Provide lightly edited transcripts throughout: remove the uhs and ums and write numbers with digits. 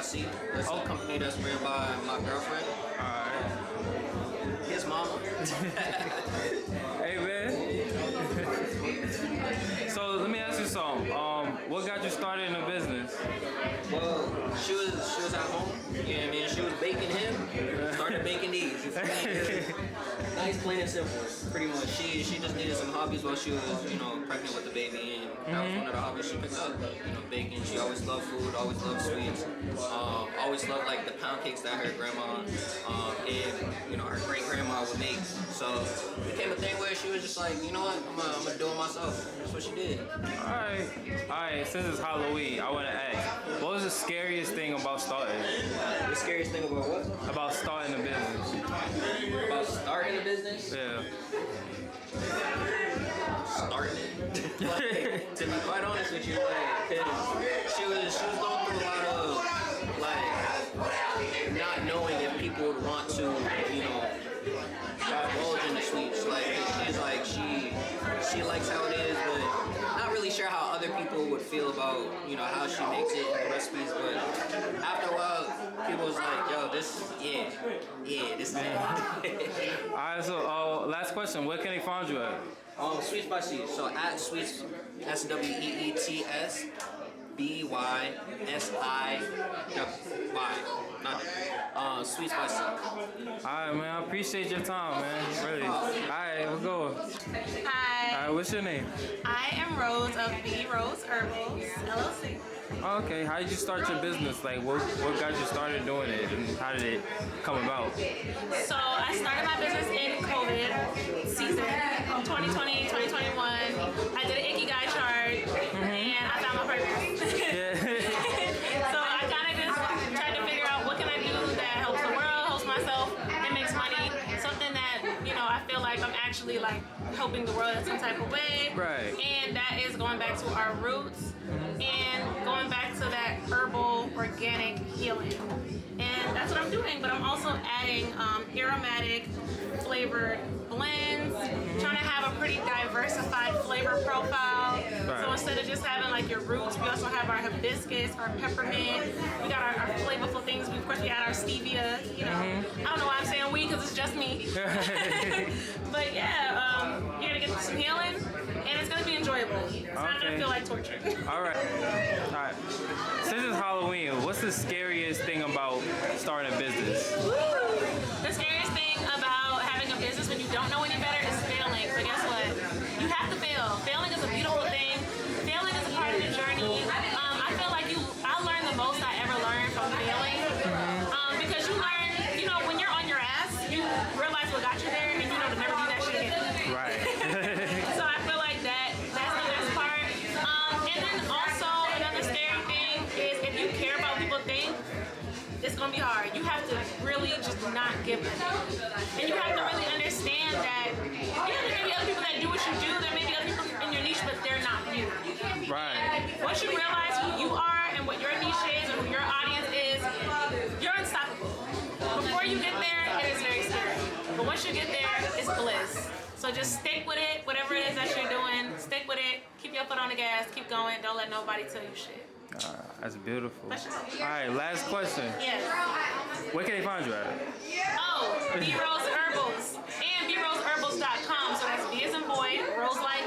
by C. That's a company that's ran by my girlfriend. His mama. Hey man. So let me ask you something. What got you started in the business? Well, she was at home. Yeah, I mean, she was baking him. Started baking these. You feel me? Nice, plain and simple. Pretty much. She just needed some hobbies while she was, pregnant with the baby, and that was one of the hobbies she picked up. Baking. She always loved food. Always loved sweets. Always loved like the pound cakes that her grandma and her great grandma would make. So it became a thing where she was just like, you know what, I'm gonna do it myself. That's what she did. Alright, since it's Halloween, I wanna ask, what was the scariest thing about starting? The scariest thing about what? About starting a business. About starting a business? Yeah. Starting it. Like, to be quite honest with you, like, cause she was going through a lot of like not knowing if people would want to, divulge in the sweets. Like she's like she likes how it is, but not really sure how other people would feel about how she makes it and the recipes. But after a while, people was like, yo, this is it. Alright, so last question, where can they find you at? Sweets by C. So at Sweets, SWEETS BYSIY, not Sweets by C. Alright, man, I appreciate your time, man. Really. Alright, we'll go. Hi. Alright, what's your name? I am Rose of B Rose Herbals LLC. Okay, how did you start your business? Like, what got you started doing it, and how did it come about? So I started my business in COVID season, 2020, 2021. I did an Ikigai chart, and I found my purpose. So I kind of just tried to figure out what can I do that helps the world, helps myself, and makes money. Something that I feel like I'm actually like helping the world in some type of way. Right. And that is going back to our roots and going back to that herbal organic healing. And that's what I'm doing, but I'm also adding aromatic flavored blends, trying to have a pretty diversified flavor profile. Right. So instead of just having like your roots, we also have our hibiscus, our peppermint, we got our flavorful things. Of course, we add our stevia, I don't know why I'm saying we, because it's just me. But yeah, you're gonna get some healing, and it's gonna be enjoyable. It's not gonna feel like torture. Alright. Since it's Halloween, what's the scariest thing about starting a business? The scariest thing about having a business when you don't know any better is failing. But guess what? You have to fail. Failing is a beautiful thing. Failing is a part of the journey. I feel like I learned the most I ever learned from failing. Because you learn, when you're on your ass, you realize what got you there, and to never do that shit again. Right. So I feel like that's the best part. And then also another scary thing is if you care about what people think, it's gonna be hard. You have to really just not give up. And you have to really understand that there may be other people that do what you do, there may be other people in your niche, but they're not you. Right. And once you realize who you are and what your niche is and who your audience is, you're unstoppable. Before you get there, it is very scary. But once you get there, it's bliss. So just stick with it, whatever it is that you're doing, stick with it, keep your foot on the gas, keep going, don't let nobody tell you shit. That's beautiful. Alright, last question. Yes. Where can they find you at? Oh, B Rose Herbals and BRoseHerbals.com. So that's B as in boy, rose like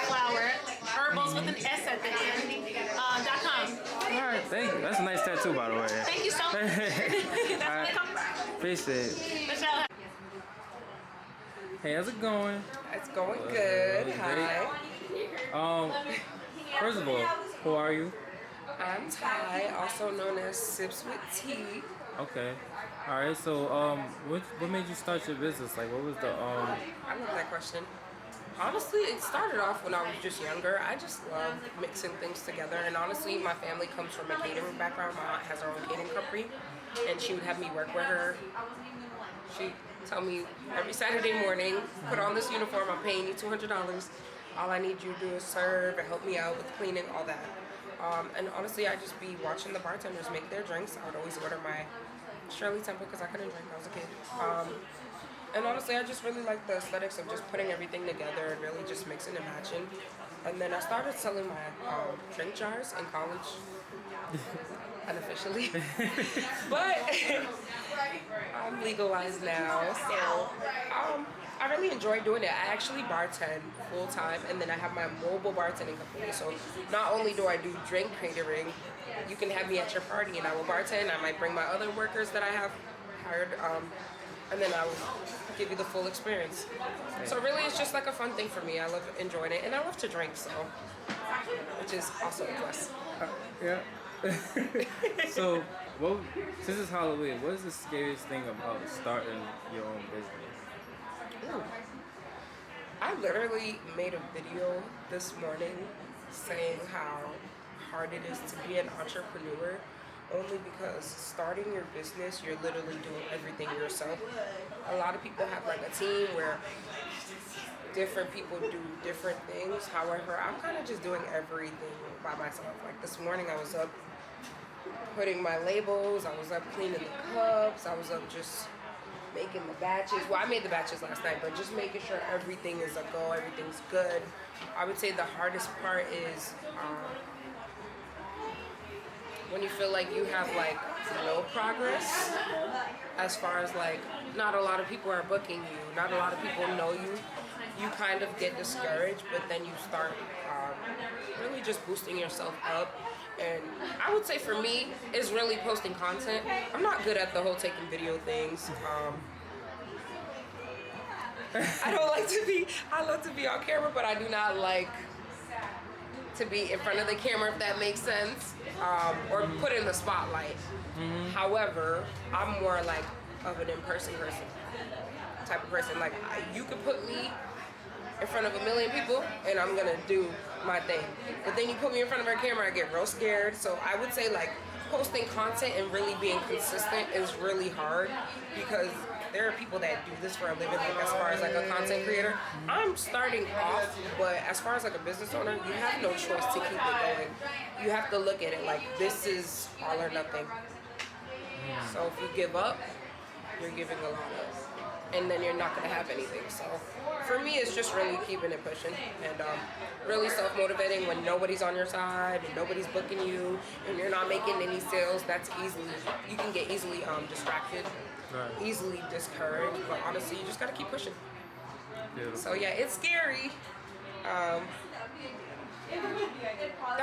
flower, herbals with an S at the end. .com. Alright, thank you. That's a nice tattoo, by the way. Thank you so much. That's where they come from. Appreciate it. Michelle. Hey, how's it going? It's going good. Hi. First of all, who are you? I'm Ty, also known as Sips with Tea. Okay. Alright, so what made you start your business? Like, what was the I love that question. Honestly, it started off when I was just younger. I just love mixing things together, and honestly, my family comes from a catering background. My aunt has her own catering company, and she would have me work with her. She'd tell me every Saturday morning, put on this uniform, I'm paying you $200. All I need you to do is serve and help me out with cleaning, all that. And honestly, I'd just be watching the bartenders make their drinks. I would always order my Shirley Temple because I couldn't drink when I was a kid. And honestly, I just really like the aesthetics of just putting everything together and really just mixing and matching. And then I started selling my drink jars in college, unofficially. But I'm legalized now, so I really enjoy doing it. I actually bartend full time, and then I have my mobile bartending company. So not only do I do drink catering, you can have me at your party, and I will bartend. I might bring my other workers that I have hired, and then I will give you the full experience. So really, it's just like a fun thing for me. I love enjoying it, and I love to drink, so which is also a plus. Yeah. So, since it's Halloween, what is the scariest thing about starting your own business? Ooh. I literally made a video this morning saying how hard it is to be an entrepreneur, only because starting your business, you're literally doing everything yourself. A lot of people have like a team where different people do different things. However, I'm kind of just doing everything by myself. Like this morning, I was up putting my labels, I was up cleaning the cups, I was up just making the batches. Well, I made the batches last night, but just making sure everything is a go, everything's good. I would say the hardest part is when you feel like you have like no progress, as far as like not a lot of people are booking you, not a lot of people know you. You kind of get discouraged, but then you start really just boosting yourself up. And I would say for me, it's really posting content. I'm not good at the whole taking video things. I don't like to be, I love to be on camera, but I do not like to be in front of the camera, if that makes sense, or put in the spotlight. However, I'm more like of an in-person person, type of person. Like, you could put me in front of a million people and I'm gonna do my thing. But then you put me in front of a camera, I get real scared. So I would say like posting content and really being consistent is really hard, because there are people that do this for a living, like as far as like a content creator. I'm starting off, but as far as like a business owner, you have no choice to keep it going. You have to look at it like this is all or nothing. So if you give up, you're giving a lot up, and then you're not gonna have anything. So for me, it's just really keeping it pushing and really self-motivating when nobody's on your side and nobody's booking you and you're not making any sales. That's easily, you can get easily distracted, easily discouraged, but honestly, you just gotta keep pushing. So yeah, it's scary. The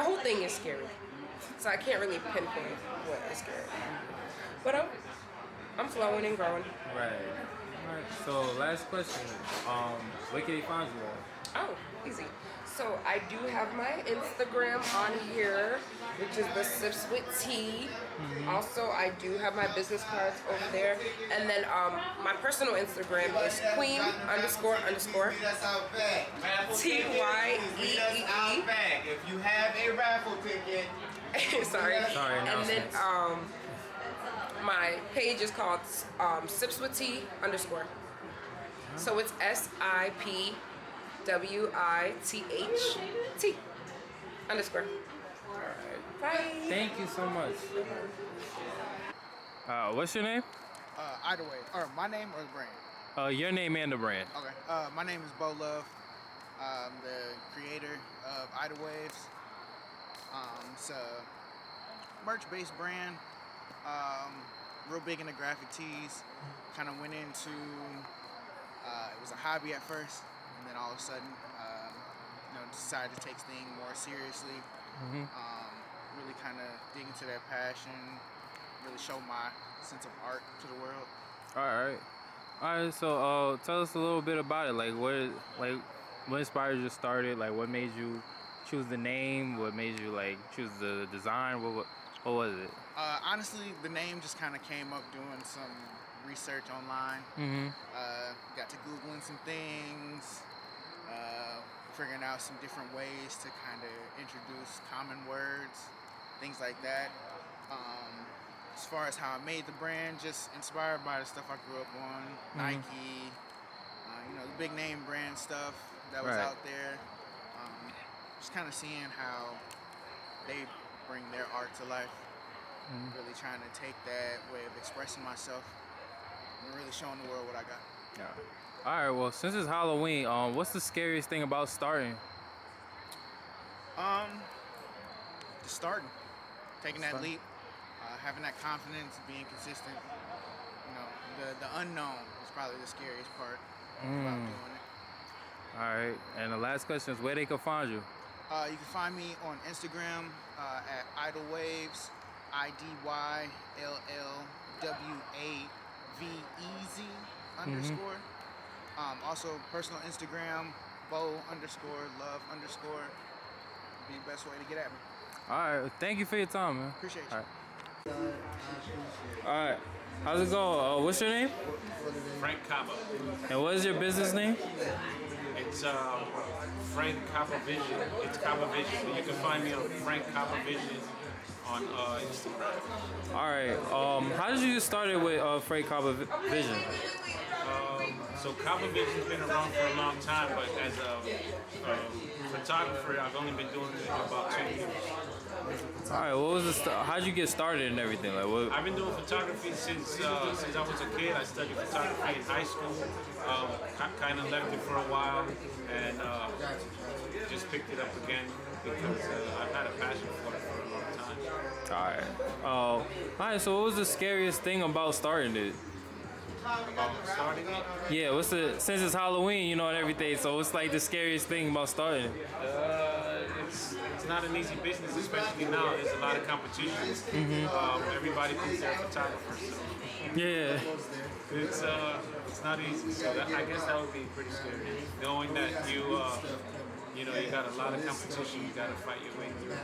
whole thing is scary. So I can't really pinpoint what is scary. But I'm flowing and growing. Right. Alright, so last question. Where can they find you on? Oh, easy. So I do have my Instagram on here, which is the Sips with Tea. Also, I do have my business cards over there. And then my personal Instagram is queen__. TYEEE. If you have a raffle ticket. Sorry. And then my page is called Sips with Tea _. So it's SIPWITH T _. Alright. Bye. Thank you so much. What's your name? Either way, or my name or the brand. Your name and the brand. Okay. My name is Bo Love. I'm the creator of Ida Waves. It's a merch-based brand. Real big into graphic tees. Kind of went into, it was a hobby at first, and then all of a sudden, decided to take things more seriously. Really kind of dig into that passion, really show my sense of art to the world. All right. So tell us a little bit about it. Like what inspired you to start it? Like what made you choose the name? What made you like choose the design? What was it? Honestly, the name just kind of came up doing some research online. Got to Googling some things, figuring out some different ways to kind of introduce common words, things like that. As far as how I made the brand, just inspired by the stuff I grew up on, Nike, the big name brand stuff that was out there. Just kind of seeing how they bring their art to life. Really trying to take that way of expressing myself and really showing the world what I got. All right. Well, since it's Halloween, what's the scariest thing about starting? Just starting, taking that leap, having that confidence, being consistent. You know, the unknown is probably the scariest part about doing it. All right. And the last question is where they can find you. You can find me on Instagram at Idle Waves, IDYLLWAVEZ _. Also personal Instagram, Bo_love_. Be the best way to get at me. All right. Thank you for your time, man. Appreciate you. All right. All right. How's it going? What's your name? Frank Cabo. And what is your business name? It's Frank Cabo Vision. It's Cabo Vision. But you can find me on Frank Cabo Vision on Instagram. All right. How did you get started with Frank Cabo Vision? So Cabo Vision's been around for a long time, but as a photographer, I've only been doing it for about 2 years. All right. What was the how'd you get started and everything? Like what? I've been doing photography since I was a kid. I studied photography in high school. Kind of left it for a while and just picked it up again because I've had a passion for it for a long time. All right. All right. So what was the scariest thing about starting it? About starting it, Yeah. What's the since it's Halloween, you know, and everything. So what's like the scariest thing about starting it? it's not an easy business, especially now. There's a lot of competition. Everybody thinks they're photographers, so Yeah. it's not easy. So I guess that would be pretty scary, knowing that you got a lot of competition. You got to fight your way through.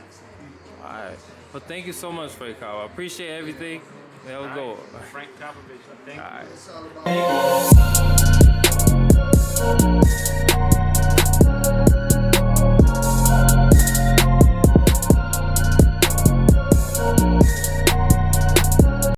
All right. Well, thank you so much for your call. I appreciate everything. There we go. Frank Cabo Vision. Thank you. All right.